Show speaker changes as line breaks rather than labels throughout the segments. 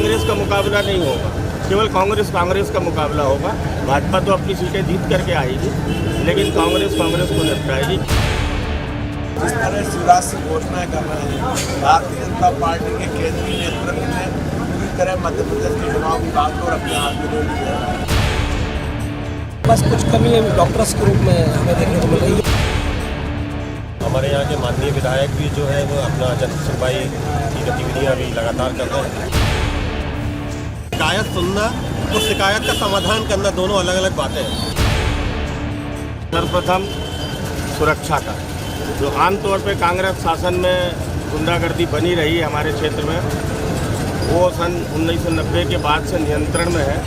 कांग्रेस का मुकाबला नहीं होगा, केवल कांग्रेस का मुकाबला होगा। भाजपा तो अपनी सीटें जीत करके आएगी, लेकिन कांग्रेस को निपटाएगी।
जिस तरह शिवराज सिंह घोषणाएं कर रहे हैं, भारतीय जनता पार्टी के केंद्रीय नेतृत्व ने पूरी तरह मध्य प्रदेश के चुनाव विभाग को अपने हाथ में ले लिया है।
बस कुछ कमी है डॉक्टर्स के रूप में हमें देखने को मिल रही है।
हमारे यहाँ के माननीय विधायक भी जो है वो अपना जन सुनवाई की गतिविधियाँ भी लगातार कर रहे हैं। शिकायत सुनना और शिकायत का समाधान करना दोनों अलग अलग बातें हैं।
सर्वप्रथम सुरक्षा का, जो आमतौर पे कांग्रेस शासन में गुंडागर्दी बनी रही है हमारे क्षेत्र में, वो सन 1990 के बाद से नियंत्रण में है।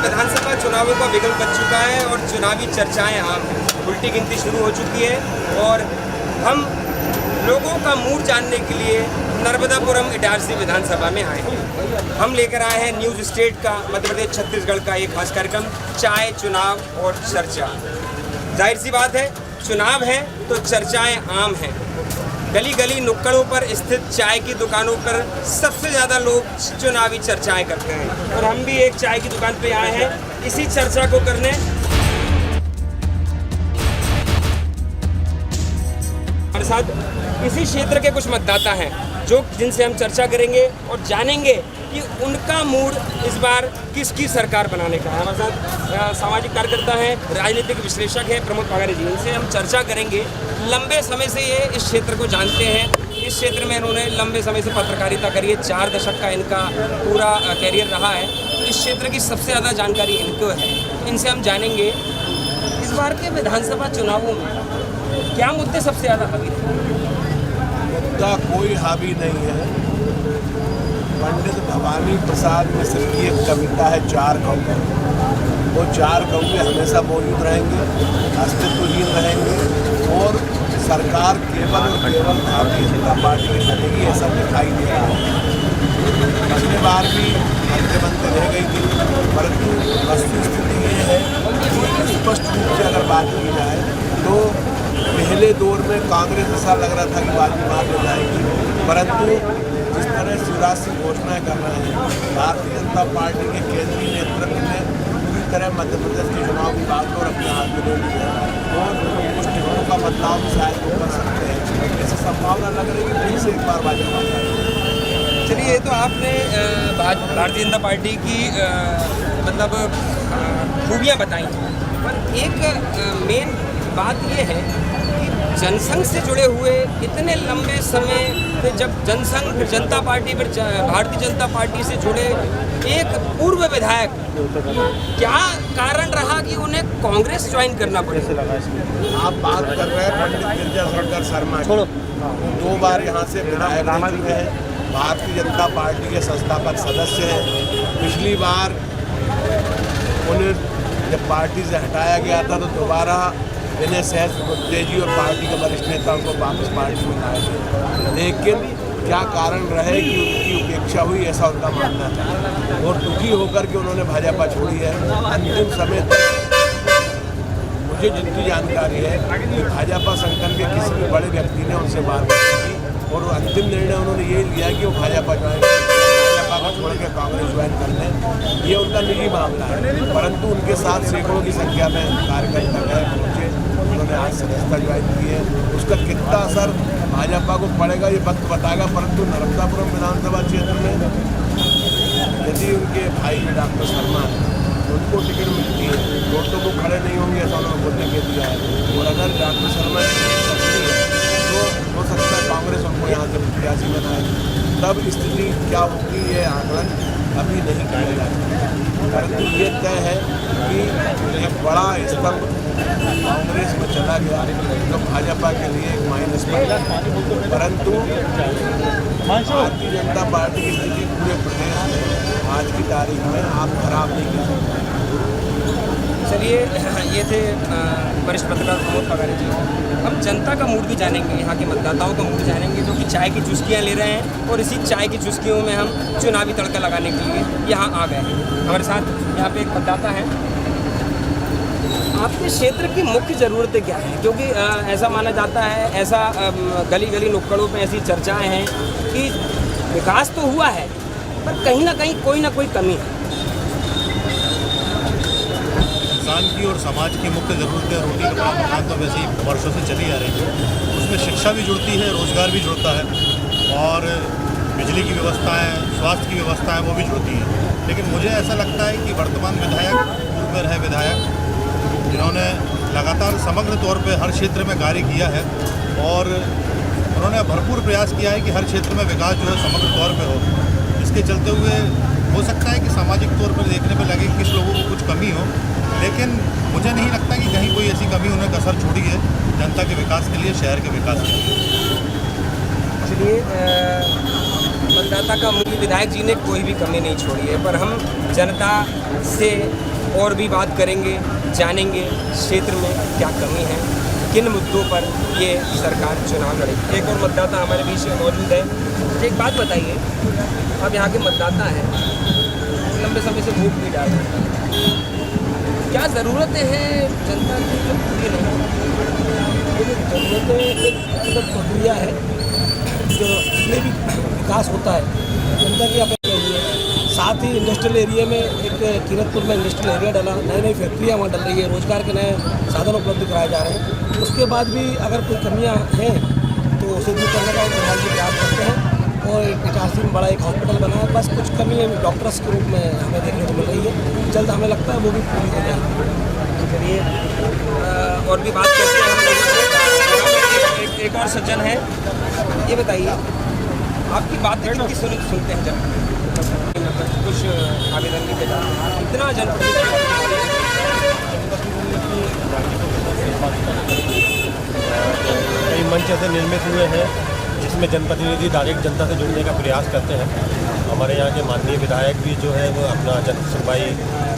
विधानसभा चुनावों का विकल्प बन चुका है और चुनावी चर्चाएं आम हैं। उल्टी गिनती शुरू हो चुकी है और हम लोगों का मूड जानने के लिए नर्मदापुरम इटारसी विधानसभा में आए हैं। हम लेकर आए हैं न्यूज़ स्टेट का, मध्य प्रदेश छत्तीसगढ़ का एक खास कार्यक्रम, चाय, चुनाव और चर्चा। जाहिर सी बात है, चुनाव है तो चर्चाएं आम हैं। गली गली नुक्कड़ों पर स्थित चाय की दुकानों पर सबसे ज़्यादा लोग चुनावी चर्चाएं करते हैं और हम भी एक चाय की दुकान पे आए हैं इसी चर्चा को करने। हमारे साथ इसी क्षेत्र के कुछ मतदाता हैं जिनसे हम चर्चा करेंगे और जानेंगे कि उनका मूड इस बार किसकी सरकार बनाने का है। हमारे साथ सामाजिक कार्यकर्ता हैं, राजनीतिक विश्लेषक हैं प्रमोद पगारे जी, उनसे हम चर्चा करेंगे। लंबे समय से ये इस क्षेत्र को जानते हैं, इस क्षेत्र में इन्होंने लंबे समय से पत्रकारिता करी है, 4 दशक का इनका पूरा कैरियर रहा है। इस क्षेत्र की सबसे ज़्यादा जानकारी इनको है। इनसे हम जानेंगे इस बार के विधानसभा चुनावों में क्या मुद्दे सबसे ज़्यादा हावी हैं।
मुद्दा कोई हावी नहीं है। पंडित भवानी प्रसाद मिश्र की एक कविता है, 4 कौवे। वो 4 कौवे हमेशा मौजूद रहेंगे, अस्तित्वहीन रहेंगे और सरकार केवल और केवल भारतीय जनता पार्टी की बनेगी, ऐसा दिखाई दे रहा है। पिछली बार भी बनते रह गई थी, परंतु वस्तुस्थिति ये है कि स्पष्ट रूप से अगर बात की जाए तो पहले दौर में कांग्रेस ऐसा लग रहा था कि बाजी मार ले जाएगी, परंतु जिस तरह शिवराज सिंह घोषणाएं कर रहे हैं, भारतीय जनता पार्टी के केंद्रीय नेतृत्व ने पूरी तरह मध्य प्रदेश के चुनाव विभाग को अपने हाथ में ले लिया और कुछ टिकटों का बदलाव भी शायद वो कर सकते हैं। ऐसी संभावना लग रही है कि फिर से एक बार भाजपा जाए।
चलिए, तो आपने भारतीय जनता पार्टी की मतलब खूबियाँ बताई, पर एक मेन बात ये है कि जनसंघ से जुड़े हुए इतने लंबे समय में जब जनसंघ फिर जनता पार्टी फिर भारतीय जनता पार्टी से जुड़े एक पूर्व विधायक, क्या कारण रहा कि उन्हें कांग्रेस ज्वाइन करना पड़े?
आप बात कर रहे हैं पंडित गिरिजाशंकर शर्मा की, 2 बार यहाँ से विधायक रह चुके हैं, भारतीय जनता पार्टी के संस्थापक सदस्य हैं। पिछली बार उन्हें जब पार्टी से हटाया गया था तो दोबारा विनय सहस्त्रबुद्धे जी और पार्टी के वरिष्ठ नेताओं को वापस पार्टी में लाए गए, लेकिन क्या कारण रहे कि उनकी उपेक्षा हुई, ऐसा उनका मानना था और दुखी होकर के उन्होंने भाजपा छोड़ी है। अंतिम समय तक मुझे जितनी जानकारी है कि भाजपा संगठन के किसी भी बड़े व्यक्ति ने उनसे बात की और अंतिम निर्णय उन्होंने ये लिया कि वो भाजपा को छोड़ के कांग्रेस ज्वाइन कर लें। ये उनका निजी मामला है, परंतु उनके साथ सैकड़ों की संख्या में कार्यकर्ता गए पहुँचे, उन्होंने आज सदस्यता ज्वाइन की है। उसका कितना असर भाजपा को पड़ेगा ये वक्त बताएगा, परंतु नर्मदापुरम विधानसभा क्षेत्र में यदि उनके भाई डॉक्टर शर्मा उनको टिकट मिलती है, वोट तो वो खड़े नहीं होंगे, ऐसा उन्होंने बोलने के दिया है। और अगर डॉक्टर शर्मा तो हो सकता है कांग्रेस उनको यहाँ से प्रत्याशी बनाए, तब स्थिति क्या होगी ये आकलन अभी नहीं किया जाता, परंतु ये तय है कि एक बड़ा स्तंभ कांग्रेस में चला गया तो भाजपा के लिए एक माइनस पॉइंट, परंतु भारतीय जनता पार्टी की स्थिति पूरे प्रदेश में आज की तारीख में आप खराब नहीं कर सकते।
चलिए, ये थे वरिष्ठ पत्रकार प्रमोद पगारे जी। हम जनता का मूड भी जानेंगे, यहाँ के मतदाताओं का मूड जानेंगे जो कि चाय की चुस्कियाँ ले रहे हैं और इसी चाय की चुस्कियों में हम चुनावी तड़का लगाने के लिए यहाँ आ गए हैं। हमारे साथ यहाँ पे एक मतदाता हैं, आपके क्षेत्र की मुख्य ज़रूरतें क्या हैं? क्योंकि ऐसा माना जाता है, ऐसा गली गली नुक्कड़ों पे ऐसी चर्चाएं हैं कि विकास तो हुआ है पर कहीं ना कहीं कोई ना कोई कमी है।
इंसान की और समाज की मुख्य ज़रूरतें रोटी कपड़ा मकान तो वैसे ही वर्षों से चली आ रही है। उसमें शिक्षा भी जुड़ती है, रोज़गार भी जुड़ता है और बिजली की व्यवस्था है, स्वास्थ्य की व्यवस्था है, वो भी जुड़ती है। लेकिन मुझे ऐसा लगता है कि वर्तमान विधायक, पूर्व में रहे विधायक, जिन्होंने लगातार समग्र तौर पे हर क्षेत्र में कार्य किया है और उन्होंने भरपूर प्रयास किया है कि हर क्षेत्र में विकास जो है समग्र तौर पे हो। इसके चलते हुए हो सकता है कि सामाजिक तौर पर देखने पे लगे कि कुछ लोगों को कुछ कमी हो, लेकिन मुझे नहीं लगता कि कहीं कोई ऐसी कमी उन्हें कसर छोड़ी है जनता के विकास के लिए, शहर के विकास के लिए।
इसलिए मतदाता का मुख्य विधायक जी ने कोई भी कमी नहीं छोड़ी है, पर हम जनता से और भी बात करेंगे, जानेंगे क्षेत्र में क्या कमी है, किन मुद्दों पर ये सरकार चुनाव लड़ेगी। एक और मतदाता हमारे बीच में मौजूद है। एक बात बताइए, आप यहाँ के मतदाता हैं, लंबे समय से वोट भी डाल रहे हैं, क्या ज़रूरतें हैं जनता की जो पूरी नहीं हो?
ज़रूरतें एक प्रक्रिया है जो जितने भी विकास होता है जनता की अपेक्षा है। साथ ही इंडस्ट्रियल एरिया में एक कीरतपुर में इंडस्ट्रियल एरिया डाला, नई नई फैक्ट्रियाँ वहाँ डल रही है, रोजगार के नए साधन उपलब्ध कराए जा रहे हैं। उसके बाद भी अगर कोई कमियाँ हैं तो उसे दूर करने का फिलहाल भी प्रयास करते हैं और इटारसी में बड़ा एक हॉस्पिटल बना है। बस कुछ कमी है डॉक्टर्स के रूप में हमें देखने को मिल रही है, जल्द हमें लगता है वो भी पूरी हो जाएगी।
चलिए और भी बात करते हैं हम लोगों से। एक और सज्जन है, ये बताइए आपकी बातें कितनी सुनते हैं जब कुछ आवेदन लिखे जाते हैं, इतना जनप्रतिनिधि
कई मंच ऐसे निर्मित हुए हैं जिसमें जनप्रतिनिधि डायरेक्ट जनता से जुड़ने का प्रयास करते हैं। हमारे यहाँ के माननीय विधायक भी जो है वो अपना जन सुनवाई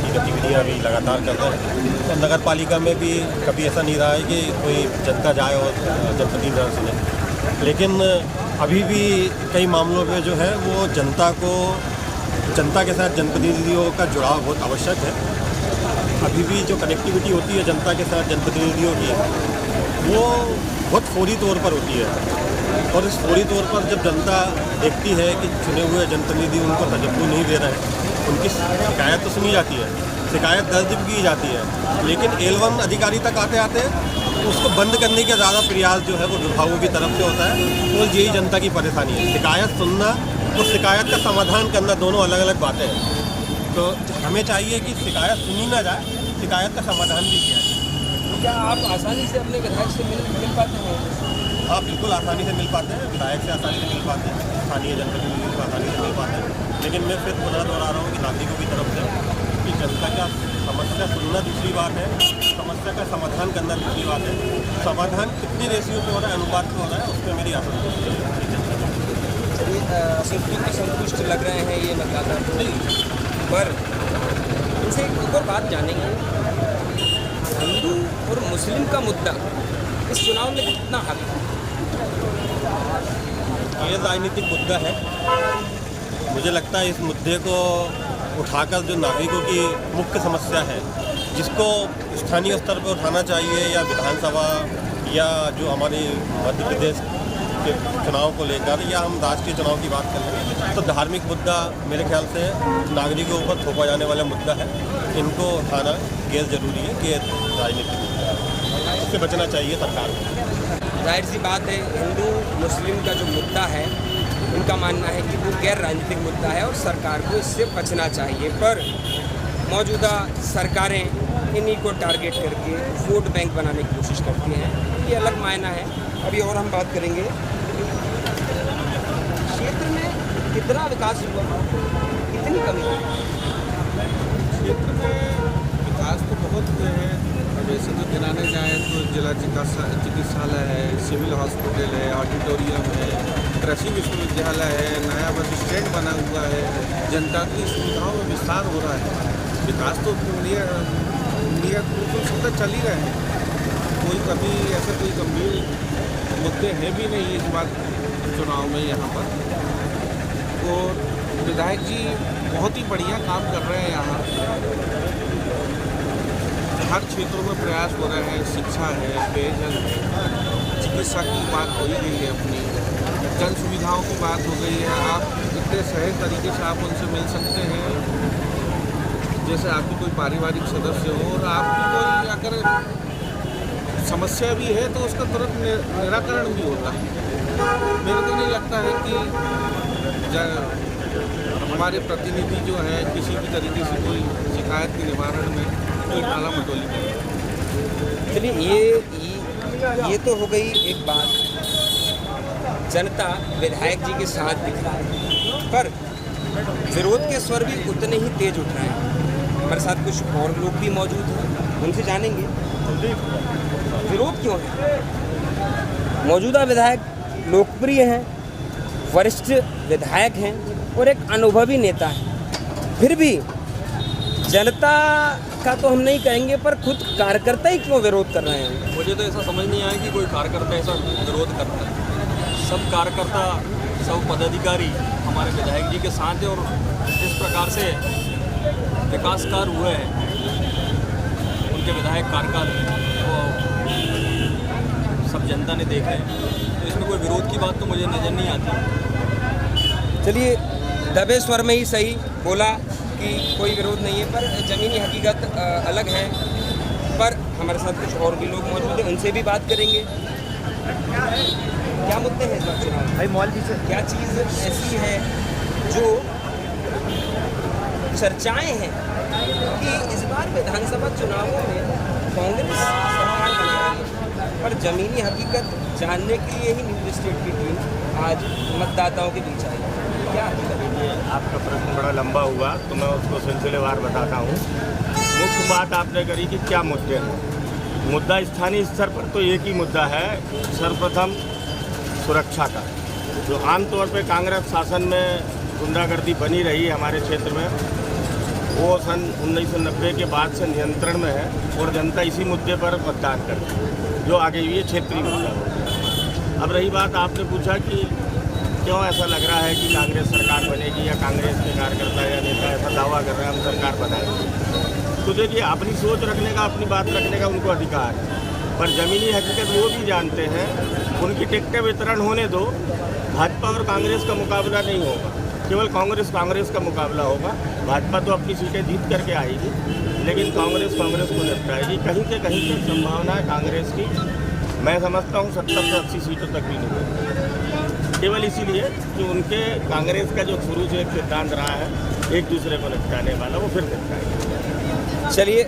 की गतिविधियाँ भी लगातार कर रहे हैं और नगर पालिका में भी कभी ऐसा नहीं रहा है कि कोई जनता जाए और जनप्रतिनिधि न सुने। लेकिन अभी भी कई मामलों पे जो है वो जनता के साथ जनप्रतिनिधियों का जुड़ाव बहुत आवश्यक है। अभी भी जो कनेक्टिविटी होती है जनता के साथ जनप्रतिनिधियों की वो बहुत फौरी तौर पर होती है और इस फौरी तौर पर जब जनता देखती है कि चुने हुए जनप्रतिनिधि उनको तवज्जो नहीं दे रहे हैं, उनकी शिकायत तो सुनी जाती है, शिकायत दर्ज भी की जाती है, लेकिन L1 अधिकारी तक आते आते तो उसको बंद करने का ज़्यादा प्रयास जो है वो विभागों की तरफ से होता है। तो यही जनता की परेशानी है। शिकायत सुनना और शिकायत का समाधान करना दोनों अलग अलग बातें हैं। तो हमें चाहिए कि शिकायत सुनी ना जाए, शिकायत का समाधान भी किया जाए।
तो क्या आप आसानी से अपने विधायक से मिल पाते हैं?
हाँ, बिल्कुल आसानी से मिल पाते हैं, विधायक से आसानी से मिल पाते हैं, स्थानीय जनप्रतिनिधियों से आसानी से मिल पाते हैं। लेकिन मैं फिर पुनः दोहरा रहा हूँ कि नागरिकों की तरफ से कि जनता का समस्या सुनना दूसरी बात है, समस्या का समाधान करना दूसरी बात है। समाधान कितनी रेशियो पे हो रहा है, अनुपात में हो रहा है, उस पर मेरी आशंका है।
चलिए संतुष्ट लग रहे हैं ये मतदाता नहीं, पर इनसे एक और बात जानेंगे, हिंदू और मुस्लिम का मुद्दा इस चुनाव में कितना हावी है?
ये राजनीतिक मुद्दा है। मुझे लगता है इस मुद्दे को उठाकर जो नागरिकों की मुख्य समस्या है, जिसको स्थानीय स्तर पर उठाना चाहिए या विधानसभा या जो हमारी मध्य प्रदेश के चुनाव को लेकर या हम राष्ट्रीय चुनाव की बात कर लें तो धार्मिक मुद्दा मेरे ख्याल से नागरिकों पर थोपा जाने वाला मुद्दा है। इनको उठाना गैर जरूरी है कि राजनीतिक मुद्दा है, इससे बचना चाहिए सरकार को।
जाहिर सी बात है, हिंदू मुस्लिम का जो मुद्दा है उनका मानना है कि वो गैर राजनीतिक मुद्दा है और सरकार को इससे बचना चाहिए, पर मौजूदा सरकारें इन्हीं को टारगेट करके वोट बैंक बनाने की कोशिश करती हैं। ये अलग मायना है। अभी और हम बात करेंगे, क्षेत्र में कितना विकास हुआ, कितनी कमी है?
क्षेत्र में विकास तो बहुत हुए हैं। वैसे तो गिनाने जाएँ तो जिला चिकित्सालय है, सिविल हॉस्पिटल है, ऑडिटोरियम है, कृषि विश्वविद्यालय है, नया बस स्टैंड बना हुआ है, जनता की सुविधाओं में विस्तार हो रहा है। विकास तो नियत बिल्कुल सतत चल ही रहे हैं। कोई कभी ऐसे कोई गंभीर मुद्दे हैं भी नहीं इस बार चुनाव में यहाँ पर। और विधायक जी बहुत ही बढ़िया काम कर रहे हैं यहाँ। हर क्षेत्रों में प्रयास हो रहे हैं। शिक्षा है, पेयजल है, चिकित्सा की बात हो ही गई है, अपनी जन सुविधाओं की बात हो गई है। आप इतने सहज तरीके से आप उनसे मिल सकते हैं जैसे आपकी कोई पारिवारिक सदस्य हो, और आपकी कोई अगर समस्या भी है तो उसका तुरंत निराकरण भी होता है। मेरे को नहीं लगता है कि हमारे प्रतिनिधि जो है किसी भी तरीके से कोई शिकायत के निवारण में कोई टाला मटोली करें।
चलिए ये तो हो गई एक बात, जनता विधायक जी के साथ दिख रहा है, पर विरोध के स्वर भी उतने ही तेज उठ रहे हैं। हमारे साथ कुछ और लोग भी मौजूद हैं, उनसे जानेंगे विरोध क्यों है। मौजूदा विधायक लोकप्रिय हैं, वरिष्ठ विधायक हैं और एक अनुभवी नेता है, फिर भी जनता का तो हम नहीं कहेंगे, पर खुद कार्यकर्ता ही क्यों विरोध कर रहे हैं।
मुझे तो ऐसा समझ नहीं आया कि कोई कार्यकर्ता ऐसा विरोध करता है। सब कार्यकर्ता, सब पदाधिकारी हमारे विधायक जी के साथ हैं, और जिस प्रकार से विकास कार्य हुए हैं उनके विधायक कार्यकाल को सब जनता ने देखा है, तो इसमें कोई विरोध की बात तो मुझे नज़र नहीं आती।
चलिए, दबे स्वर में ही सही बोला कि कोई विरोध नहीं है, पर ज़मीनी हकीकत अलग है। पर हमारे साथ कुछ और भी लोग मौजूद हैं, उनसे भी बात करेंगे। क्या मुद्दे हैं इस बार चुनाव भाई मॉल जी से? क्या चीज़ ऐसी है जो चर्चाएं हैं कि इस बार विधानसभा चुनावों में कांग्रेस सरकार बना रही है, पर ज़मीनी हकीकत जानने के लिए ही न्यूज़ स्टेट की टीम आज मतदाताओं के बीच आई। क्या हकीकत है?
आपका प्रश्न बड़ा लंबा हुआ तो मैं उसको सिलसिलेवार बताता हूँ। मुख्य बात आपने करी कि क्या मुद्दे हैं। मुद्दा स्थानीय स्तर पर तो एक ही मुद्दा है, सर्वप्रथम सुरक्षा का, जो आमतौर पे कांग्रेस शासन में गुंडागर्दी बनी रही है हमारे क्षेत्र में, वो सन 1990 के बाद से नियंत्रण में है, और जनता इसी मुद्दे पर मतदान करती है, जो आगे ये क्षेत्रीय मुद्दा हो। अब रही बात, आपने पूछा कि क्यों ऐसा लग रहा है कि कांग्रेस सरकार बनेगी, या कांग्रेस के कार्यकर्ता या नेता ऐसा दावा कर रहे हैं हम सरकार बनाएंगे। तो देखिए, अपनी सोच रखने का, अपनी बात रखने का उनको अधिकार है, पर ज़मीनी हकीकत वो भी जानते हैं। उनकी टिकटें वितरण होने दो, भाजपा और कांग्रेस का मुकाबला नहीं होगा, केवल कांग्रेस का मुकाबला होगा। भाजपा तो अपनी सीटें जीत करके आएगी, लेकिन कांग्रेस को निपटाएगी। कहीं से कहीं तक संभावना है कांग्रेस की, मैं समझता हूँ 70 से 80 सीटों तक भी नहीं होगी, केवल इसीलिए कि उनके कांग्रेस का जो शुरू से एक सिद्धांत रहा है एक दूसरे को निपटाने वाला, वो फिर निपटाएंगे।
चलिए,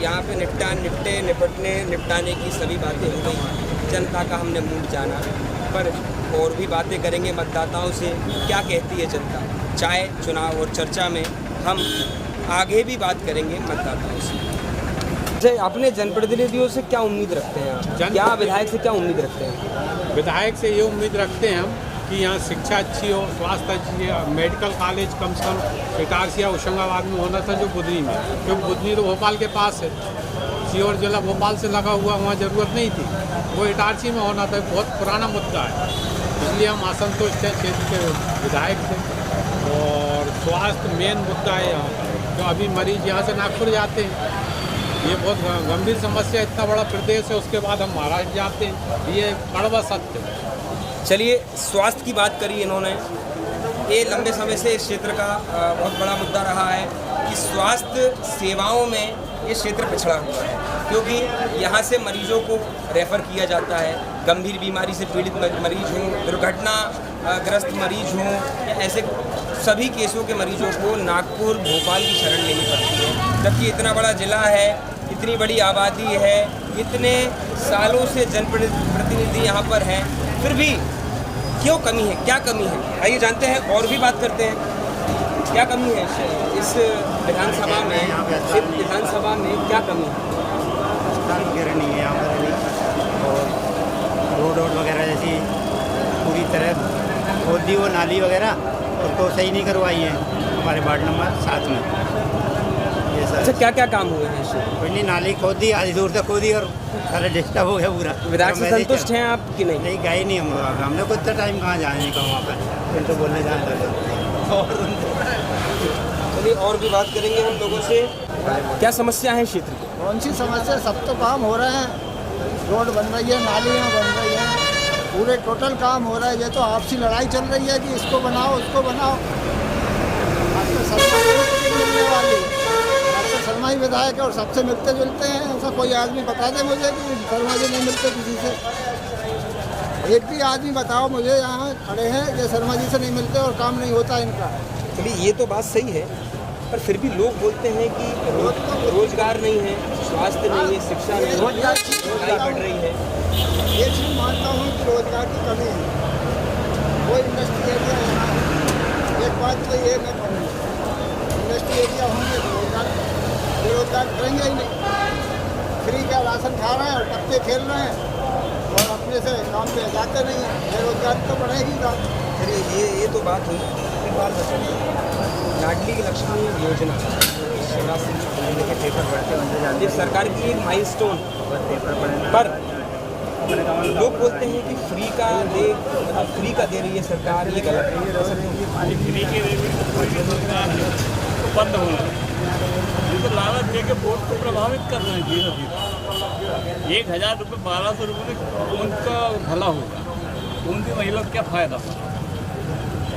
यहाँ पे निपटाने की सभी बातें हो गई, जनता का हमने मूड जाना, पर और भी बातें करेंगे मतदाताओं से। क्या कहती है जनता, चाहे चुनाव और चर्चा में हम आगे भी बात करेंगे मतदाताओं से। अपने जनप्रतिनिधियों से क्या उम्मीद रखते हैं आप? क्या विधायक से क्या उम्मीद रखते हैं?
विधायक से ये उम्मीद रखते हैं हम कि यहाँ शिक्षा अच्छी हो, स्वास्थ्य अच्छी हो, मेडिकल कॉलेज कम से कम इटारसी या होशंगाबाद में होना था, जो बुधनी में, क्योंकि बुधनी तो भोपाल के पास है, सीहोर जिला भोपाल से लगा हुआ, वहाँ ज़रूरत नहीं थी, वो इटारसी में होना था। बहुत पुराना मुद्दा है, इसलिए हम असंतुष्ट हैं क्षेत्र के विधायक से। और स्वास्थ्य मेन मुद्दा है यहाँ पर, तो अभी मरीज यहाँ से नागपुर जाते हैं, ये बहुत गंभीर समस्या, इतना बड़ा प्रदेश है, उसके बाद हम महाराष्ट्र जाते हैं, ये कड़वा सत्य है।
चलिए, स्वास्थ्य की बात करी इन्होंने, ये लंबे समय से इस क्षेत्र का बहुत बड़ा मुद्दा रहा है कि स्वास्थ्य सेवाओं में ये क्षेत्र पिछड़ा हुआ है, क्योंकि यहाँ से मरीजों को रेफ़र किया जाता है, गंभीर बीमारी से पीड़ित मरीज हों, दुर्घटनाग्रस्त मरीज हों, या ऐसे सभी केसों के मरीजों को नागपुर भोपाल की शरण लेनी पड़ती है। जबकि इतना बड़ा ज़िला है, इतनी बड़ी आबादी है, इतने सालों से जनप्रतिनिधि यहाँ पर हैं, फिर भी क्यों कमी है, क्या कमी है? आइए जानते हैं और भी बात करते हैं, क्या कमी है इस विधानसभा में क्या कमी है?
वगैरह नहीं है यहाँ पर, और रोड वगैरह जैसी पूरी तरह खोद दी, वो नाली वगैरह उसको सही नहीं करवाई है हमारे वार्ड नंबर 7 में। ये सर,
अच्छा, क्या क्या काम हुए हैं इससे?
कोई नहीं, नाली खोद दी, आधी दूर तक खोदी और सारा डिस्टर्ब हो गया पूरा।
विधायक से संतुष्ट हैं आप कि नहीं?
नहीं, गए नहीं हमने को इतना टाइम कहाँ जाने का वहाँ पर, उनको बोलने जाना था। और
चलिए, और भी बात करेंगे हम लोगों से। क्या समस्या है क्षेत्र की?
कौन सी समस्या, सब तो काम हो रहे हैं, रोड बन रही है, नालियाँ बन रही हैं, पूरे टोटल काम हो रहा है। ये तो आपसी लड़ाई चल रही है कि इसको बनाओ उसको बनाओ। डॉक्टर शर्मा को टिकट मिलने वाली, डॉक्टर शर्मा ही विधायक है और सबसे मिलते जुलते हैं। ऐसा कोई आदमी बता दे मुझे कि शर्मा जी नहीं मिलते किसी से। एक भी आदमी बताओ मुझे, यहाँ खड़े हैं कि शर्मा जी से नहीं मिलते और काम नहीं होता इनका।
चलिए ये तो बात सही है, पर फिर भी लोग बोलते हैं कि रोजगार नहीं है, स्वास्थ्य नहीं है, शिक्षा नहीं है, महंगाई बढ़ रही है।
ये चीज़ मानता हूँ कि रोजगार की कमी है। कोई इंडस्ट्री एरिया यहाँ है, एक बात तो ये मैं कहूँगा, इंडस्ट्री एरिया होंगे तो बेरोजगार करेंगे ही नहीं। फ्री का राशन खा रहे हैं और पत्ते खेल रहे हैं और अपने से काम पे जाते नहीं हैं, बेरोजगारी तो बढ़ेगी का।
चलिए ये तो बात हुई। एक बात बताइए, लाडली लक्ष्मी योजना शिवराज सिंह चौहान के पेपर पढ़ते हैं, ये सरकार की एक माइलस्टोन, पर लोग बोलते हैं कि फ्री का दे रही है सरकार, ये गलत है।
फ्री के बंद होना, तो लालच दे के वोट को प्रभावित कर रहे हैं धीरे धीरे। 1000 रुपये 1200 रुपये में उनका भला होगा, उनकी महिला को क्या फायदा होगा?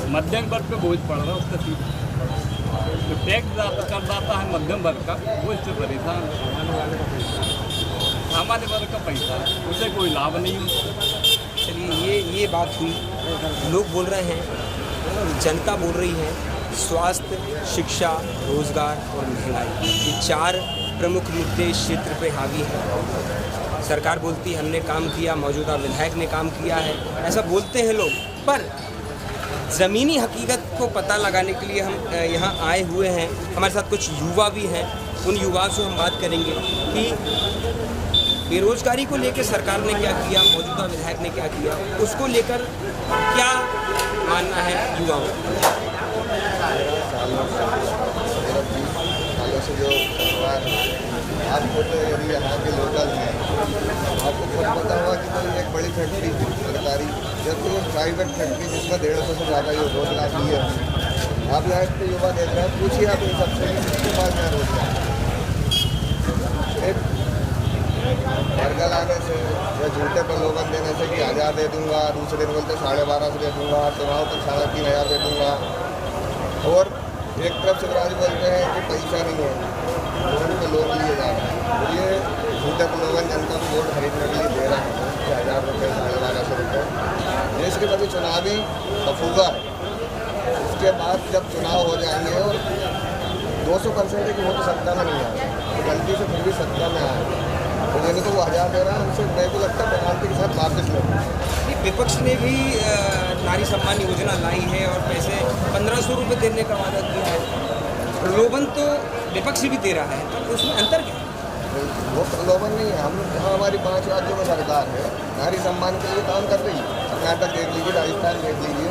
मध्यम वर्ग पे बोझ पड़ रहा है उसका सीधा। तो टैक्स करदाता है मध्यम वर्ग का, वो इससे परेशान है। सामान्य वर्ग का पैसा उसे कोई लाभ नहीं होता।
चलिए ये बात हुई। लोग बोल रहे हैं, जनता बोल रही है, स्वास्थ्य, शिक्षा, रोजगार और महंगाई, ये 4 प्रमुख मुद्दे इस क्षेत्र पे हावी हैं। सरकार बोलती है हमने काम किया, मौजूदा विधायक ने काम किया है, ऐसा बोलते हैं लोग, पर ज़मीनी हकीकत को पता लगाने के लिए हम यहाँ आए हुए हैं। हमारे साथ कुछ युवा भी हैं, उन युवाओं से हम बात करेंगे कि बेरोजगारी को लेकर सरकार ने क्या किया, मौजूदा विधायक ने क्या किया, उसको लेकर क्या मानना है युवाओं का।
से जो सरकार आपको तो यदि यहाँ के लोकल हैं आपको खुद पता हुआ कि कोई एक बड़ी फैक्ट्री सरकारी जब तो प्राइवेट फैक्ट्री जिसमें 150 से ज़्यादा ये रोजगार दिए हैं। आप यहाँ के युवा देख रहे हैं, पूछिए आप इन सबसे किसके पास यहाँ रोजगार। एक बर्गर आने से या झूठे प्रलोभन देने से कि 1000 दे दूँगा, दूसरे दिन बोलते 1250 दे दूँगा, चुनाव तक 3500 दे दूँगा, और एक तरफ शिवराज बोलते हैं कि पैसा नहीं है, लोन पे लोन लिए जा रहे हैं। तो ये झूठे प्रलोभन जनता को वोट खरीदने के लिए दे रहे हैं कि 1000 रुपये 1250 रुपये। देश के प्रति चुनावी अफूगा है। उसके बाद जब चुनाव हो जाएंगे और 200% की वोट सत्ता में नहीं आ रही, तो गलती से फिर भी सत्ता में आए तो मैंने तो वो 1000 दे रहा है, उनसे मेरे को लगता है प्रधानमंत्री के साथ वापस लें।
विपक्ष ने भी नारी सम्मान योजना लाई है और पैसे 1500 रुपये देने का वादा किया है। प्रलोभन तो विपक्ष भी दे रहा है, तो उसमें अंतर क्या है?
वो प्रलोभन नहीं है। हम हमारी 5 राज्यों में सरकार है, नारी सम्मान के लिए काम कर रही है। कर्नाटक देख लीजिए, राजस्थान देख लीजिए,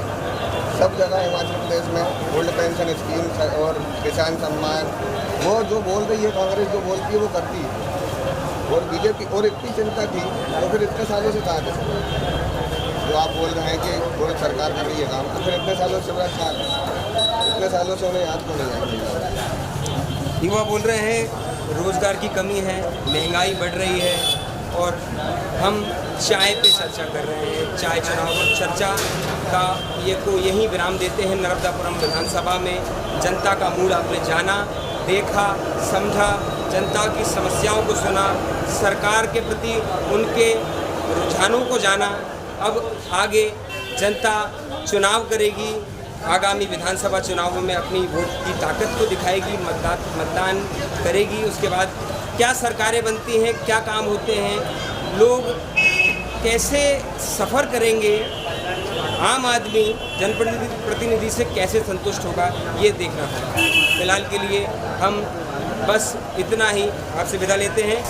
सब जगह हिमाचल प्रदेश में ओल्ड पेंशन स्कीम और किसान सम्मान, वो जो बोल रही है कांग्रेस, जो बोलती है वो करती है। और बीजेपी और इतनी चिंता थी तो फिर इतने सालों से कहा था जो आप बोल रहे हैं कि पूरी सरकार कर रही है काम, तो फिर इतने सालों से शिवराज कहा, इतने सालों से उन्हें याद क्यों नहीं आएगी?
युवा बोल रहे हैं रोजगार की कमी है, महंगाई बढ़ रही है, और हम चाय पे चर्चा कर रहे हैं। चाय चुनाव पर चर्चा का यहीं विराम देते हैं। नर्मदापुरम विधानसभा में जनता का मूड आपने जाना, देखा, समझा, जनता की समस्याओं को सुना, सरकार के प्रति उनके रुझानों को जाना। अब आगे जनता चुनाव करेगी, आगामी विधानसभा चुनावों में अपनी वोट की ताकत को दिखाएगी, मतदान करेगी। उसके बाद क्या सरकारें बनती हैं, क्या काम होते हैं, लोग कैसे सफ़र करेंगे, आम आदमी जनप्रतिनिधि से कैसे संतुष्ट होगा, ये देखना होगा। फिलहाल के लिए हम बस इतना ही आपसे विदा लेते हैं।